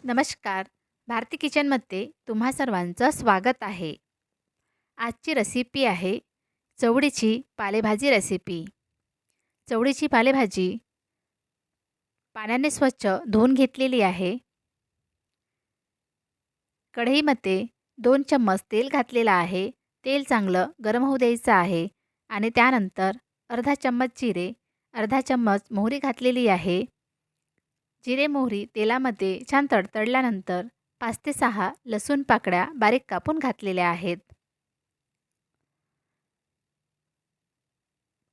नमस्कार. भारती किचनमध्ये तुम्हा सर्वांचं स्वागत आहे. आजची रेसिपी आहे चवळीची पालेभाजी रेसिपी. चवळीची पालेभाजी पाण्याने स्वच्छ धुवून घेतलेली आहे. कढईमध्ये 2 चम्मच तेल घातलेलं आहे. तेल चांगलं गरम होऊ द्यायचं आहे आणि त्यानंतर अर्धा चम्मच जिरे, अर्धा चम्मच मोहरी घातलेली आहे. जिरे मोहरी तेलामध्ये छान तडतडल्यानंतर 5 ते 6 लसूण पाकळ्या बारीक कापून घातलेल्या आहेत.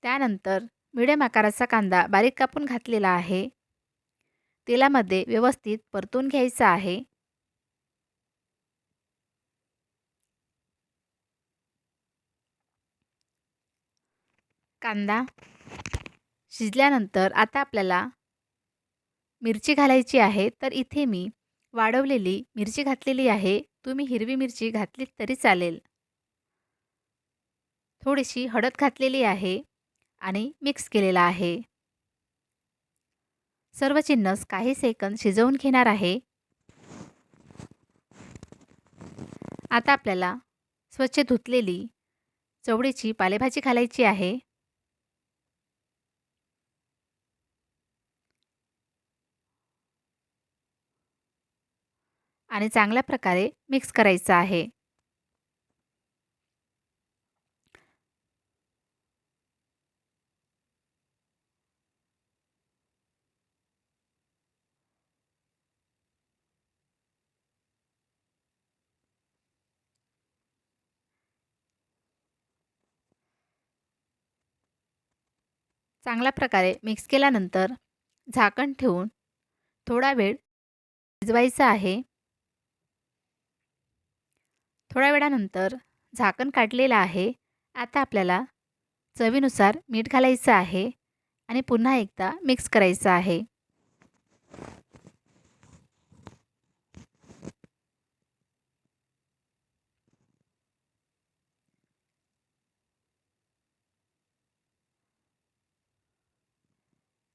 त्यानंतर मिडियम आकाराचा कांदा बारीक कापून घातलेला आहे. तेलामध्ये व्यवस्थित परतून घ्यायचा आहे. कांदा शिजल्यानंतर आता आपल्याला मिरची घालायची आहे. तर इथे मी वाळवलेली मिरची घातलेली आहे. तुम्ही हिरवी मिरची घातलीत तरी चालेल. थोडीशी हळद घातलेली आहे आणि मिक्स केलेला आहे. सर्व जिन्नस काही सेकंद शिजवून घेणार आहे. आता आपल्याला स्वच्छ धुतलेली चवळीची पालेभाजी घालायची आहे. आणि चांगल्या प्रकारे मिक्स करायचं आहे. चांगल्या प्रकारे मिक्स केल्यानंतर झाकण ठेवून थोडा वेळ शिजवायचं आहे. थोड्या वेळानंतर झाकण काढलेलं आहे. आता आपल्याला चवीनुसार मीठ घालायचं आहे आणि पुन्हा एकदा मिक्स करायचं आहे.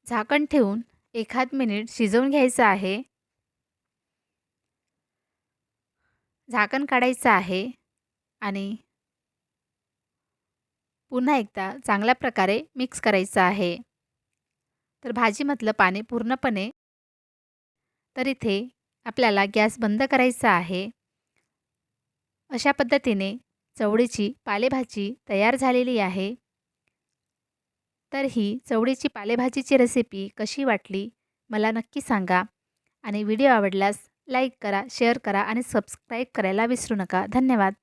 झाकण ठेवून एखाद मिनिट शिजवून घ्यायचं आहे. झाकण काढायचं आहे आणि पुन्हा एकदा चांगल्या प्रकारे मिक्स करायचं आहे. तर भाजीमधलं पाणी पूर्णपणे तर इथे आपल्याला गॅस बंद करायचा आहे. अशा पद्धतीने चवळीची पालेभाजी तयार झालेली आहे. तर ही चवळीची पालेभाजीची रेसिपी कशी वाटली मला नक्की सांगा आणि व्हिडिओ आवडल्यास लाईक करा, शेअर करा आणि सबस्क्राईब करायला विसरू नका. धन्यवाद.